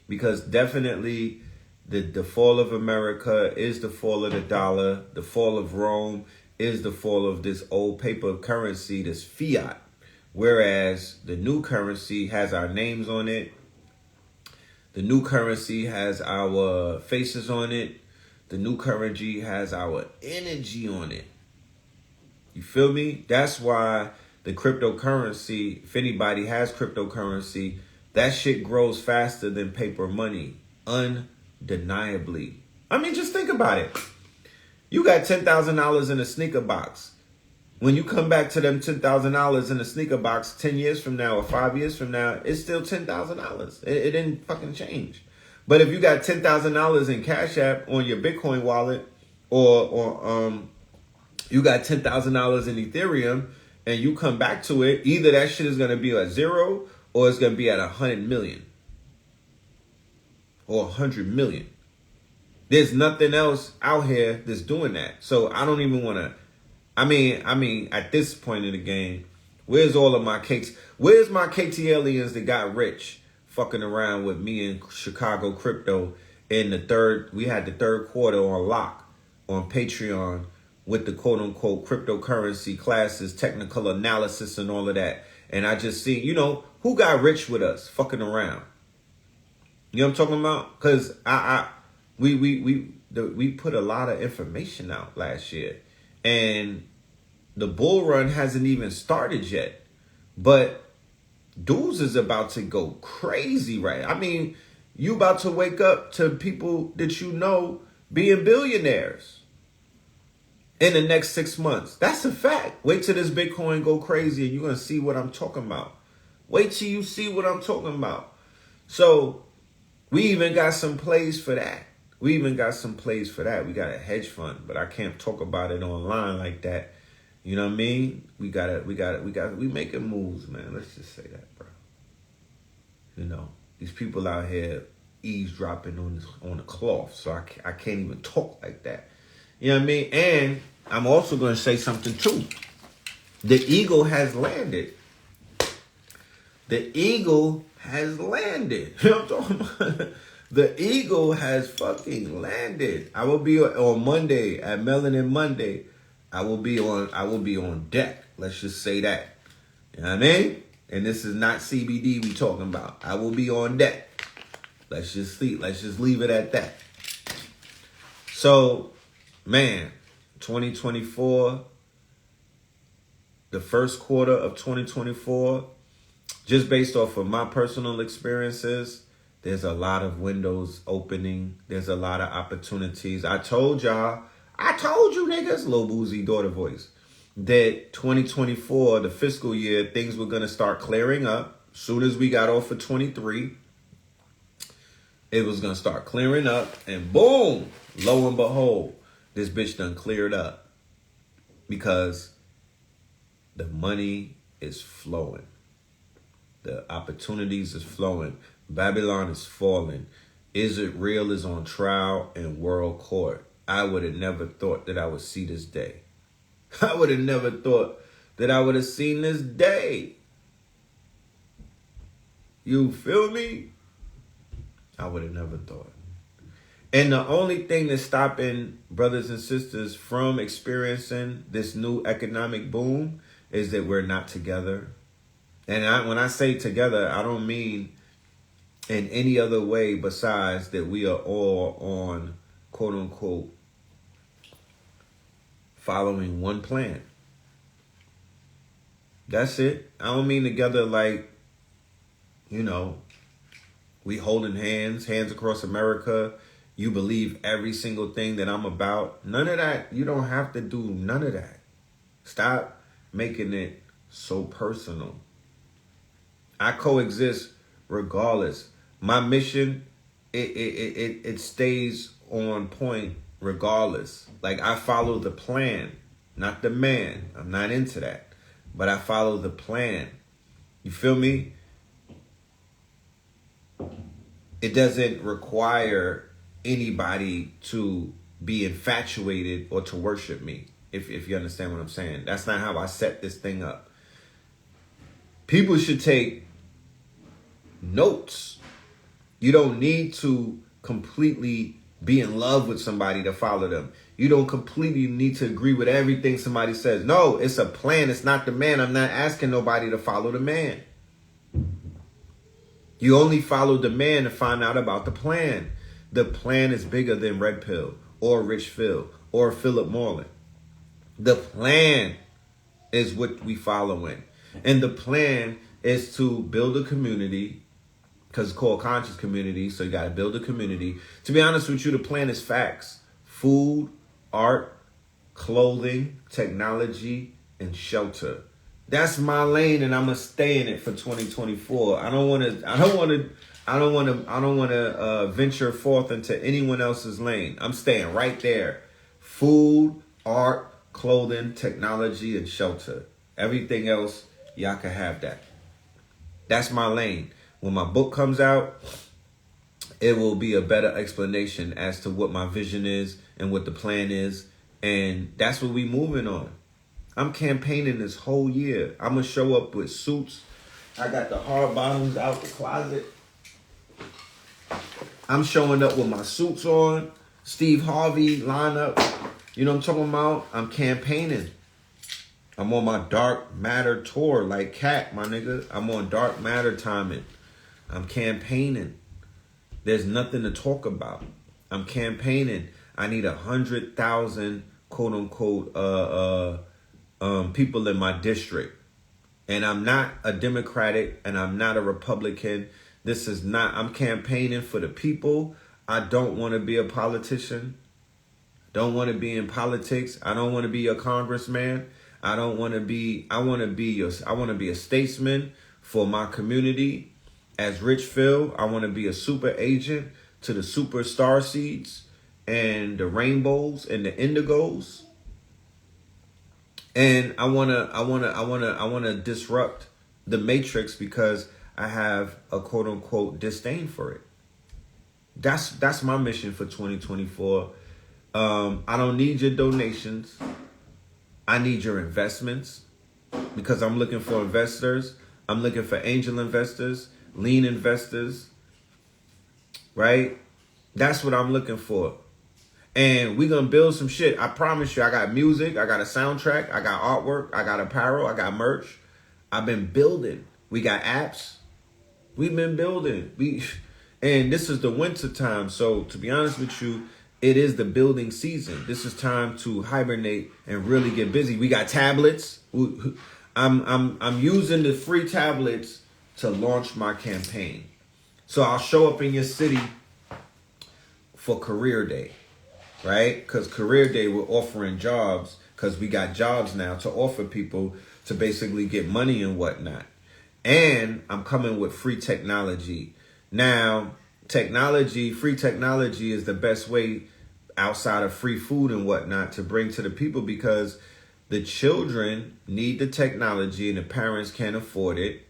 because definitely the fall of America is the fall of the dollar. The fall of Rome is the fall of this old paper currency, this fiat. Whereas the new currency has our names on it. The new currency has our faces on it. The new currency has our energy on it. You feel me? That's why the cryptocurrency, if anybody has cryptocurrency, that shit grows faster than paper money. Undeniably. I mean, just think about it. You got $10,000 in a sneaker box. When you come back to them $10,000 in a sneaker box 10 years from now or 5 years from now, it's still $10,000. It didn't fucking change. But if you got $10,000 in Cash App on your Bitcoin wallet, or you got $10,000 in Ethereum, and you come back to it, either that shit is gonna be at 0 or it's gonna be at 100 million or 100 million. There's nothing else out here that's doing that. So I don't even want to. I mean, at this point in the game, where's all of my cakes? Where's my KT aliens that got rich fucking around with me in Chicago crypto in the third? We had the third quarter on lock on Patreon with the quote unquote cryptocurrency classes, technical analysis, and all of that. And I just see, you know, who got rich with us fucking around. You know what I'm talking about? Because we put a lot of information out last year, and the bull run hasn't even started yet. But dudes is about to go crazy, right? I mean, you about to wake up to people that you know being billionaires in the next 6 months. That's a fact. Wait till this Bitcoin go crazy and you're going to see what I'm talking about. Wait till you see what I'm talking about. So we even got some plays for that. We got a hedge fund, but I can't talk about it online like that. You know what I mean? We making moves, man. Let's just say that, bro. You know, these people out here eavesdropping on the cloth, so I can't even talk like that. You know what I mean? And I'm also going to say something too. The eagle has landed. The eagle has landed. You know what I'm talking about? The eagle has fucking landed. I will be on Monday at Melanin Monday. I will be on deck. Let's just say that. You know what I mean? And this is not CBD we talking about. I will be on deck. Let's just leave it at that. So, man, 2024, the first quarter of 2024, just based off of my personal experiences, there's a lot of windows opening. There's a lot of opportunities. I told you niggas, Lil Boozy daughter voice, that 2024, the fiscal year, things were going to start clearing up. Soon as we got off of 23, it was going to start clearing up. And boom, lo and behold, this bitch done cleared up. Because the money is flowing. The opportunities is flowing. Babylon is falling. Is It Real is on trial in world court. I would have never thought that I would see this day. I would have never thought that I would have seen this day. You feel me? I would have never thought. And the only thing that's stopping brothers and sisters from experiencing this new economic boom is that we're not together. And when I say together, I don't mean in any other way besides that we are all on, quote unquote, following one plan. That's it. I don't mean together like, you know, we holding hands across America. You believe every single thing that I'm about. None of that. You don't have to do none of that. Stop making it so personal. I coexist regardless. My mission, it stays on point regardless. Like, I follow the plan, not the man. I'm not into that. But I follow the plan. You feel me? It doesn't require anybody to be infatuated or to worship me, if you understand what I'm saying. That's not how I set this thing up. People should take notes. You don't need to completely be in love with somebody to follow them. You don't completely need to agree with everything somebody says. No, it's a plan. It's not the man. I'm not asking nobody to follow the man. You only follow the man to find out about the plan. The plan is bigger than Red Pill or Rich Phil or Philip Morland. The plan is what we following. And the plan is to build a community, because it's called conscious community. So you got to build a community. To be honest with you, the plan is facts: food, art, clothing, technology, and shelter. That's my lane, and I'm gonna stay in it for 2024. I don't want to venture forth into anyone else's lane. I'm staying right there. Food, art, clothing, technology, and shelter. Everything else, y'all can have that. That's my lane. When my book comes out, it will be a better explanation as to what my vision is and what the plan is. And that's what we moving on. I'm campaigning this whole year. I'm going to show up with suits. I got the hard bottoms out the closet. I'm showing up with my suits on. Steve Harvey lineup. You know what I'm talking about? I'm campaigning. I'm on my dark matter tour like Cat, my nigga. I'm on dark matter timing. I'm campaigning. There's nothing to talk about. I'm campaigning. I need 100,000 quote unquote people in my district. And I'm not a Democratic and I'm not a Republican. I'm campaigning for the people. I don't want to be a politician. Don't want to be in politics. I don't want to be a congressman. I want to be a statesman for my community. As Rich Phil, I want to be a super agent to the super star seeds and the rainbows and the indigos. And I wanna disrupt the matrix because I have a quote unquote disdain for it. That's my mission for 2024. I don't need your donations. I need your investments, because I'm looking for investors. I'm looking for angel investors, lean investors, right? That's what I'm looking for. And we're going to build some shit. I promise you, I got music, I got a soundtrack, I got artwork, I got apparel, I got merch. I've been building. We got apps. We've been building. And this is the winter time. So to be honest with you, it is the building season. This is time to hibernate and really get busy. We got tablets. I'm using the free tablets to launch my campaign. So I'll show up in your city for Career Day, right? Because Career Day, we're offering jobs, because we got jobs now to offer people to basically get money and whatnot. And I'm coming with free technology. Now, free technology is the best way outside of free food and whatnot to bring to the people, because the children need the technology and the parents can't afford it.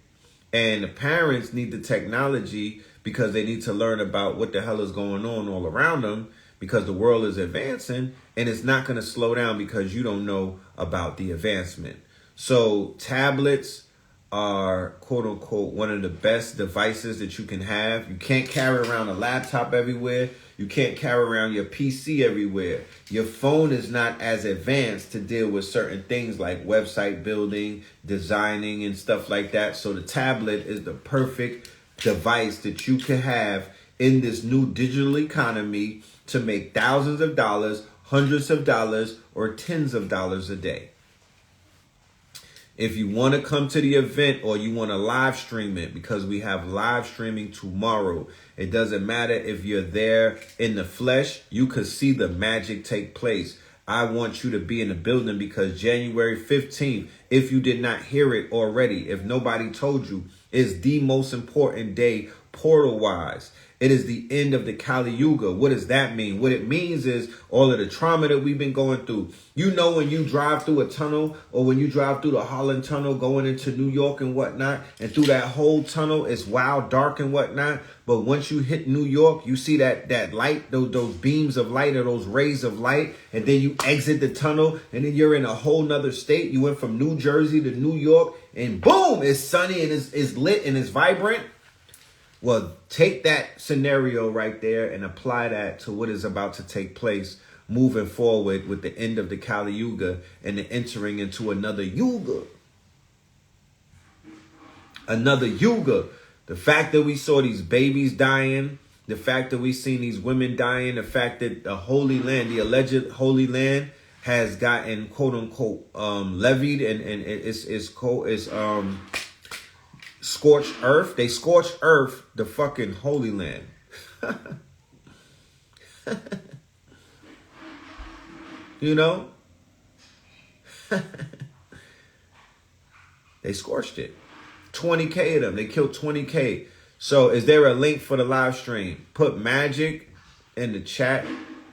And the parents need the technology because they need to learn about what the hell is going on all around them, because the world is advancing and it's not going to slow down because you don't know about the advancement. So tablets, are quote unquote one of the best devices that you can have. You can't carry around a laptop everywhere. You can't carry around your PC everywhere. Your phone is not as advanced to deal with certain things like website building, designing, and stuff like that. So the tablet is the perfect device that you can have in this new digital economy to make thousands of dollars, hundreds of dollars, or tens of dollars a day. If you want to come to the event or you want to live stream it, because we have live streaming tomorrow, it doesn't matter if you're there in the flesh, you could see the magic take place. I want you to be in the building because January 15th, if you did not hear it already, if nobody told you, is the most important day portal-wise. It is the end of the Kali Yuga. What does that mean? What it means is all of the trauma that we've been going through. You know, when you drive through a tunnel or when you drive through the Holland Tunnel going into New York and whatnot, and through that whole tunnel, it's wild, dark and whatnot. But once you hit New York, you see that light, those beams of light or those rays of light, and then you exit the tunnel and then you're in a whole nother state. You went from New Jersey to New York and boom, it's sunny and it's lit and it's vibrant. Well, take that scenario right there and apply that to what is about to take place moving forward with the end of the Kali Yuga and the entering into another Yuga. Another Yuga. The fact that we saw these babies dying, the fact that we seen these women dying, the fact that the Holy Land, the alleged Holy Land, has gotten quote unquote levied and it's scorched earth. They scorched earth, the fucking Holy Land. You know? They scorched it. 20K of them. They killed 20K. So is there a link for the live stream? Put magic in the chat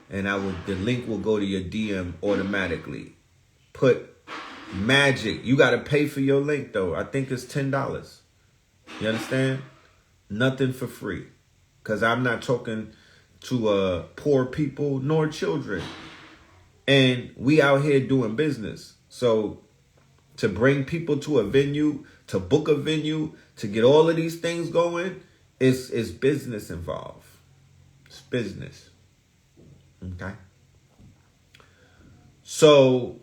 and the link will go to your DM automatically. Put magic. You got to pay for your link though. I think it's $10. You understand? Nothing for free. Because I'm not talking to poor people nor children. And we out here doing business. So to bring people to a venue, to book a venue, to get all of these things going, it's business involved. It's business. Okay? So,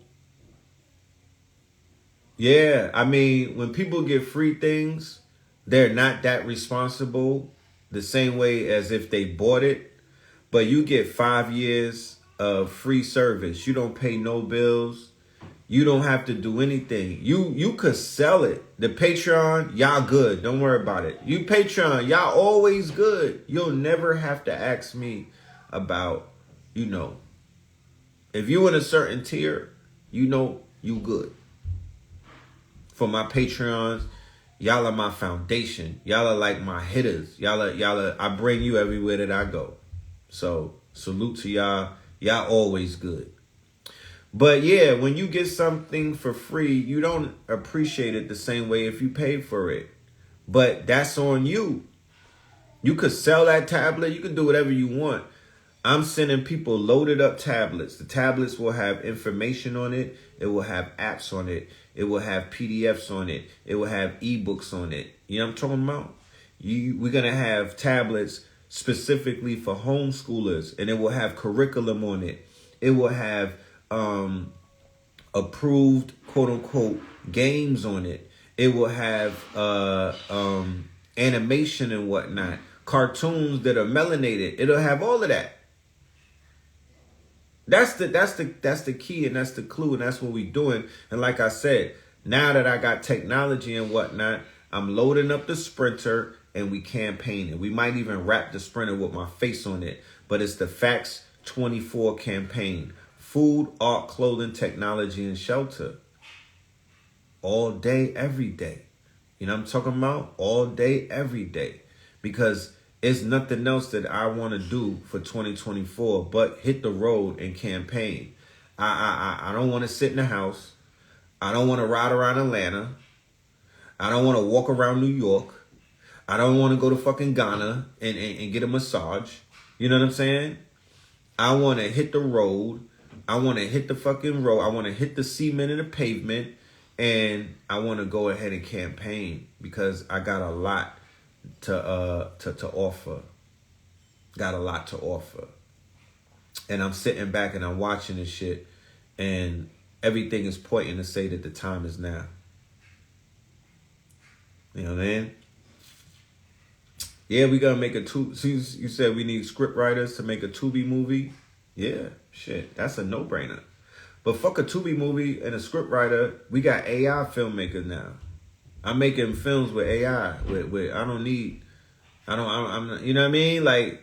yeah, I mean, when people get free things, they're not that responsible the same way as if they bought it. But you get 5 years of free service. You don't pay no bills. You don't have to do anything. You could sell it. The Patreon, y'all good. Don't worry about it. You Patreon, y'all always good. You'll never have to ask me about, if you in a certain tier, you good. For my Patreons, y'all are my foundation. Y'all are like my hitters. Y'all are, I bring you everywhere that I go. So salute to y'all. Y'all always good. But yeah, when you get something for free, you don't appreciate it the same way if you pay for it. But that's on you. You could sell that tablet. You can do whatever you want. I'm sending people loaded up tablets. The tablets will have information on it. It will have apps on it. It will have PDFs on it. It will have ebooks on it. You know what I'm talking about? We're going to have tablets specifically for homeschoolers, and it will have curriculum on it. It will have approved, quote unquote, games on it. It will have animation and whatnot, cartoons that are melanated. It'll have all of that. That's the key, and that's the clue, and that's what we're doing. And like I said, now that I got technology and whatnot, I'm loading up the Sprinter and we campaigning. We might even wrap the Sprinter with my face on it, but it's the Facts 24 campaign. Food, art, clothing, technology, and shelter. All day, every day. You know what I'm talking about? All day, every day. Because it's nothing else that I want to do for 2024 but hit the road and campaign. I don't want to sit in the house. I don't want to ride around Atlanta. I don't want to walk around New York. I don't want to go to fucking Ghana and get a massage. You know what I'm saying? I want to hit the road. I want to hit the fucking road. I want to hit the cement and the pavement. And I want to go ahead and campaign because I got a lot to offer. Got a lot to offer. And I'm sitting back and I'm watching this shit, and everything is pointing to say that the time is now. You know what I mean? Yeah, we gotta make a you said we need script writers to make a Tubi movie. Yeah, shit, that's a no-brainer. But fuck a Tubi movie and a script writer. We got AI filmmakers now. I'm making films with AI. With I'm you know what I mean? Like,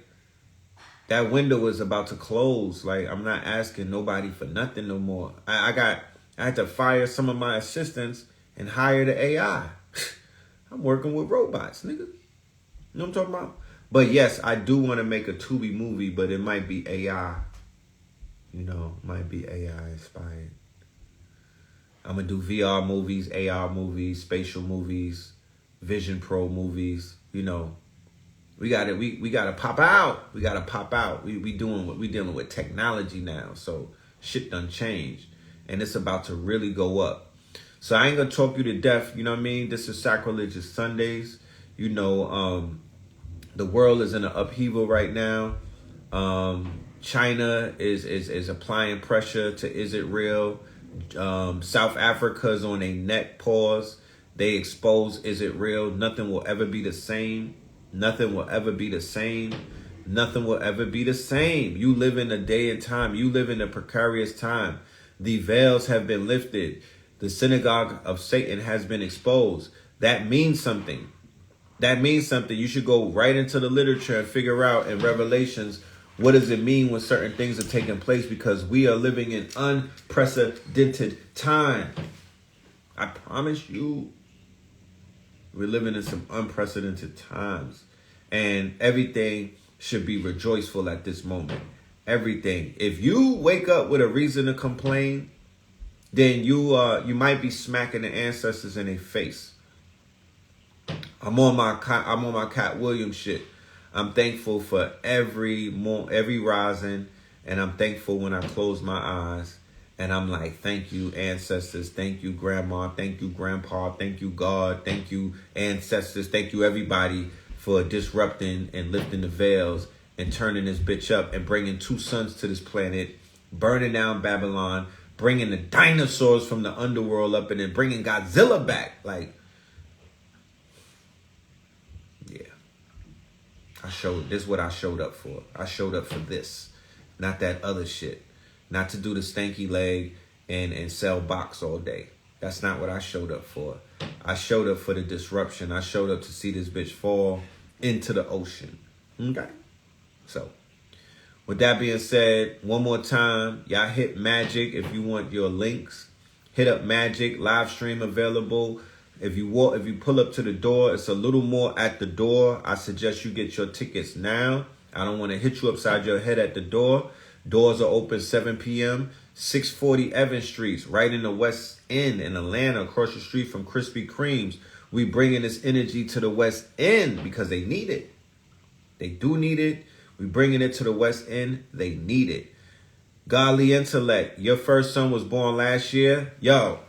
that window is about to close. Like, I'm not asking nobody for nothing no more. I had to fire some of my assistants and hire the AI. I'm working with robots, nigga. You know what I'm talking about? But yes, I do want to make a Tubi movie, but it might be AI. You know, might be AI inspired. I'm going to do VR movies, AR movies, spatial movies, Vision Pro movies. You know, we got to pop out. We got to pop out. We dealing with technology now. So shit done changed. And it's about to really go up. So I ain't going to talk you to death. You know what I mean? This is Sacrilegious Sundays. You know, the world is in an upheaval right now. China is applying pressure to is it real? South Africa's on a neck pause. They expose is it real? Nothing will ever be the same. Nothing will ever be the same. Nothing will ever be the same. You live in a day and time. You live in a precarious time. The veils have been lifted. The synagogue of Satan has been exposed. That means something. That means something. You should go right into the literature and figure out in Revelations, what does it mean when certain things are taking place? Because we are living in unprecedented time. I promise you, we're living in some unprecedented times. And everything should be rejoiceful at this moment. Everything. If you wake up with a reason to complain, then you might be smacking the ancestors in their face. I'm on my Cat Williams shit. I'm thankful for every rising, and I'm thankful when I close my eyes and I'm like, thank you ancestors, thank you grandma, thank you grandpa, thank you God, thank you ancestors, thank you everybody for disrupting and lifting the veils and turning this bitch up and bringing 2 sons to this planet, burning down Babylon, bringing the dinosaurs from the underworld up, and then bringing Godzilla back. Like, yeah. This is what I showed up for. I showed up for this, not that other shit. Not to do the stanky leg and sell box all day. That's not what I showed up for. I showed up for the disruption. I showed up to see this bitch fall into the ocean. Okay? So, with that being said, one more time, y'all hit Magic if you want your links. Hit up Magic, live stream available. If you pull up to the door, it's a little more at the door. I suggest you get your tickets now. I don't want to hit you upside your head at the door. Doors are open 7 p.m. 640 Evans Street, right in the West End in Atlanta, across the street from Krispy Kremes. We bringing this energy to the West End because they need it. They do need it. We bringing it to the West End. They need it. Godly intellect. Your first son was born last year. Yo,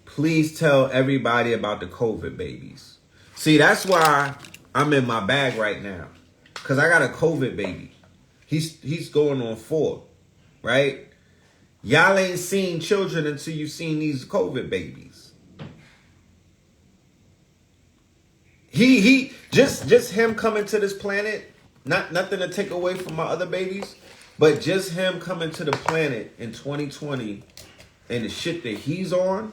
please tell everybody about the COVID babies. See, that's why I'm in my bag right now. Because I got a COVID baby. He's going on 4, right? Y'all ain't seen children until you seen these COVID babies. He just him coming to this planet, nothing to take away from my other babies, but just him coming to the planet in 2020 and the shit that he's on,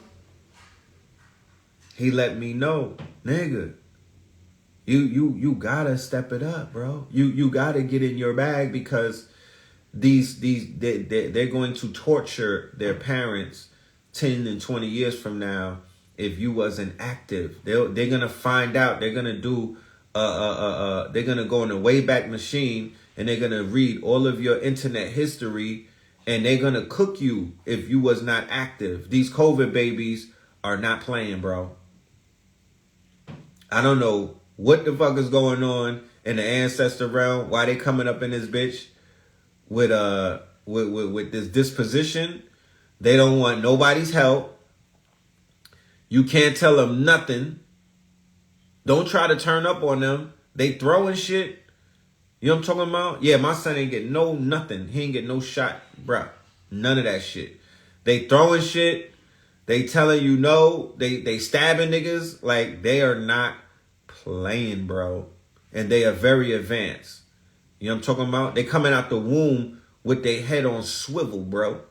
he let me know, nigga, you gotta step it up, bro. You gotta get in your bag because they're going to torture their parents 10 and 20 years from now if you wasn't active. They're gonna find out. They're gonna do they're gonna go in the Wayback Machine and they're gonna read all of your internet history and they're gonna cook you if you was not active. These COVID babies are not playing, bro. I don't know what the fuck is going on in the ancestor realm. Why they coming up in this bitch with this disposition? They don't want nobody's help. You can't tell them nothing. Don't try to turn up on them. They throwing shit. You know what I'm talking about? Yeah, my son ain't get no nothing. He ain't get no shot, bruh. None of that shit. They throwing shit. They telling you no. They stabbing niggas. Like, they are not playing, bro. And they are very advanced. You know what I'm talking about? They coming out the womb with their head on swivel, bro.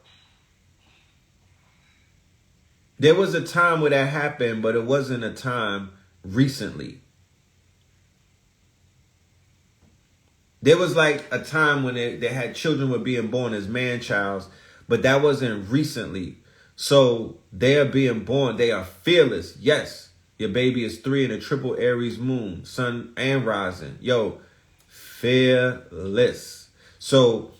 There was a time where that happened, but it wasn't a time recently. There was like a time when they had children were being born as man-childs, but that wasn't recently. So they are being born. They are fearless. Yes, your baby is 3 in a triple Aries moon, sun and rising. Yo, fearless. So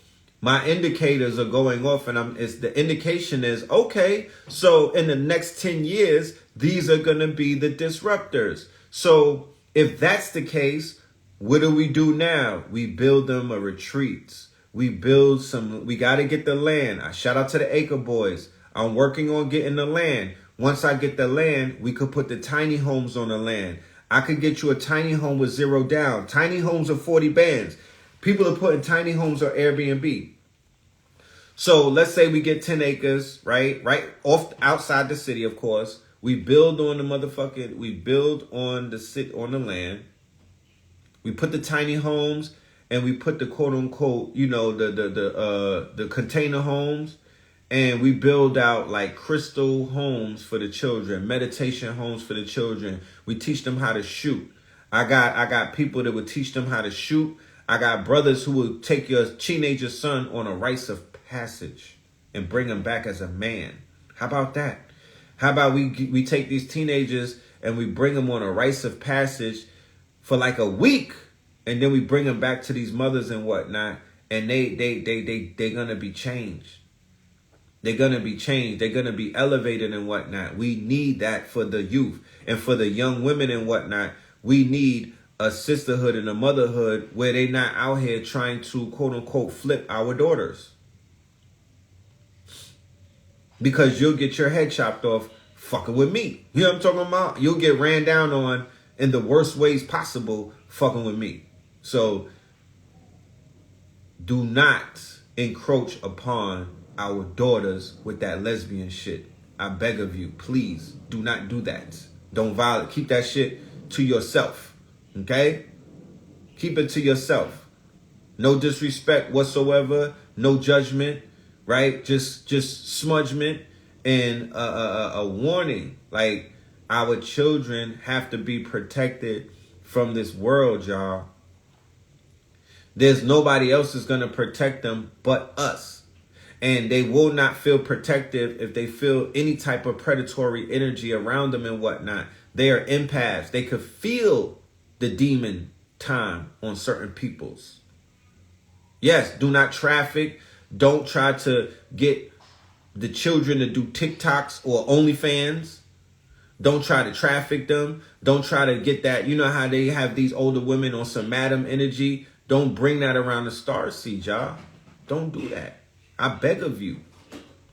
my indicators are going off, and the indication is, okay, so in the next 10 years, these are going to be the disruptors. So if that's the case, what do we do now? We build them a retreats. We got to get the land. I shout out to the Acre Boys. I'm working on getting the land. Once I get the land, we could put the tiny homes on the land. I could get you a tiny home with 0 down. Tiny homes are 40 bands. People are putting tiny homes on Airbnb. So let's say we get 10 acres, right? Right off outside the city, of course. We build on the land. We put the tiny homes and we put the quote unquote, the container homes, and we build out like crystal homes for the children, meditation homes for the children. We teach them how to shoot. I got people that would teach them how to shoot. I got brothers who will take your teenager son on a rites of passage and bring him back as a man. How about that? How about we take these teenagers and we bring them on a rites of passage for like a week, and then we bring them back to these mothers and whatnot, and they're gonna be changed. They're gonna be changed. They're gonna be elevated and whatnot. We need that for the youth and for the young women and whatnot. We need a sisterhood and a motherhood where they're not out here trying to quote unquote flip our daughters, because you'll get your head chopped off fucking with me. You know what I'm talking about? You'll get ran down on in the worst ways possible fucking with me. So do not encroach upon our daughters with that lesbian shit. I beg of you, please do not do that. Don't violate. Keep that shit to yourself. Okay? Keep it to yourself. No disrespect whatsoever. No judgment. Right? Just smudgement and a warning. Like, our children have to be protected from this world, y'all. There's nobody else is going to protect them but us. And they will not feel protective if they feel any type of predatory energy around them and whatnot. They are empaths. They could feel the demon time on certain peoples. Yes, do not traffic. Don't try to get the children to do TikToks or OnlyFans. Don't try to traffic them. Don't try to get that. You know how they have these older women on some madam energy? Don't bring that around the starseed, y'all. Don't do that. I beg of you.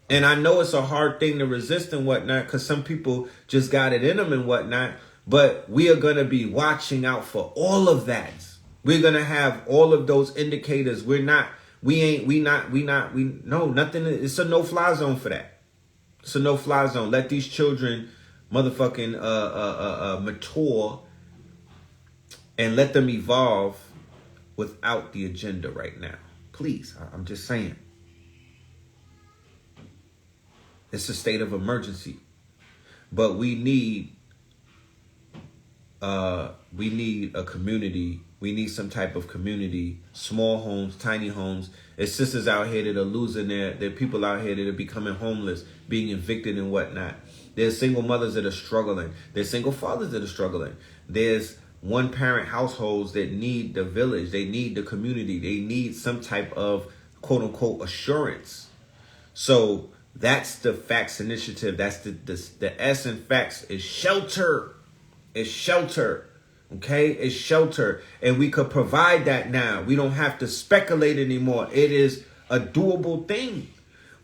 And I know it's a hard thing to resist and whatnot, because some people just got it in them and whatnot. But we are going to be watching out for all of that. We're going to have all of those indicators. Nothing. It's a no-fly zone for that. It's a no-fly zone. Let these children motherfucking mature and let them evolve without the agenda right now. Please, I'm just saying. It's a state of emergency. But we need a community. We need some type of community. Small homes, tiny homes. There's sisters out here that are losing there are people out here that are becoming homeless, being evicted and whatnot. There's single mothers that are struggling. There's single fathers that are struggling. There's one-parent households that need the village. They need the community. They need some type of quote-unquote assurance. So that's the Facts Initiative. That's the S in Facts is shelter. It's shelter. Okay? It's shelter. And we could provide that now. We don't have to speculate anymore. It is a doable thing.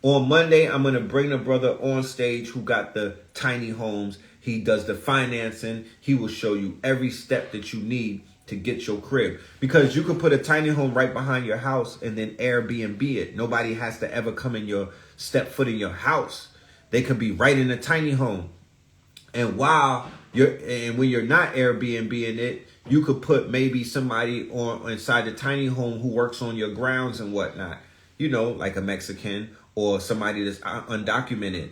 On Monday, I'm going to bring the brother on stage who got the tiny homes. He does the financing. He will show you every step that you need to get your crib. Because you could put a tiny home right behind your house and then Airbnb it. Nobody has to ever come in your step foot in your house. They could be right in a tiny home. And when you're not Airbnb-ing it, you could put maybe somebody on inside the tiny home who works on your grounds and whatnot. You know, like a Mexican or somebody that's undocumented.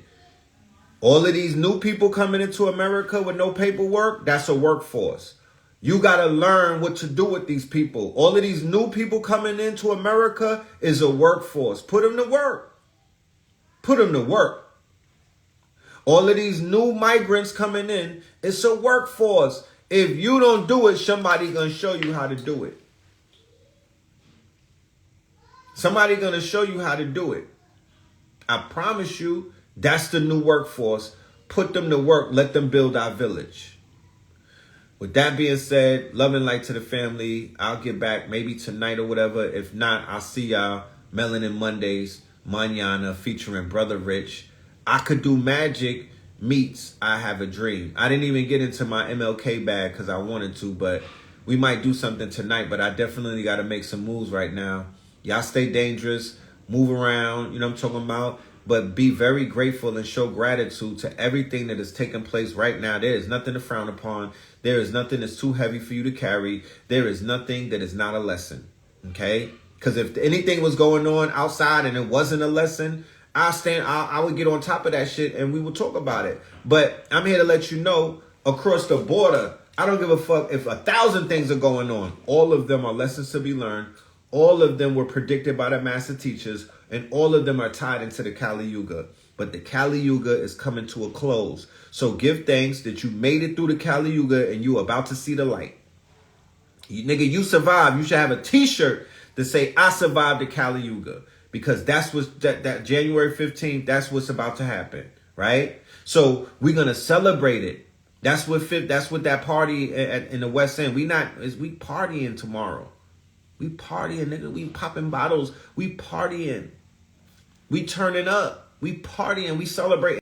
All of these new people coming into America with no paperwork, that's a workforce. You got to learn what to do with these people. All of these new people coming into America is a workforce. Put them to work. Put them to work. All of these new migrants coming in, it's a workforce. If you don't do it, somebody's going to show you how to do it. Somebody's going to show you how to do it. I promise you, that's the new workforce. Put them to work. Let them build our village. With that being said, love and light to the family. I'll get back maybe tonight or whatever. If not, I'll see y'all Melanin Mondays, Mañana, featuring Brother Rich. I could do magic meets I Have a Dream. I didn't even get into my MLK bag because I wanted to, but we might do something tonight. But I definitely got to make some moves right now. Y'all stay dangerous, move around, you know what I'm talking about? But be very grateful and show gratitude to everything that is taking place right now. There is nothing to frown upon. There is nothing that's too heavy for you to carry. There is nothing that is not a lesson, okay? Because if anything was going on outside and it wasn't a lesson, I would get on top of that shit and we would talk about it. But I'm here to let you know, across the border, I don't give a fuck if 1,000 things are going on. All of them are lessons to be learned. All of them were predicted by the master teachers, and all of them are tied into the Kali Yuga. But the Kali Yuga is coming to a close. So give thanks that you made it through the Kali Yuga and you are about to see the light. You survived. You should have a t-shirt that say, I survived the Kali Yuga. Because that's what that January 15th, that's what's about to happen, right? So we're going to celebrate it. That's what that party in the West End. We partying tomorrow. We partying, nigga. We popping bottles. We partying. We turning up. We partying. We celebrating.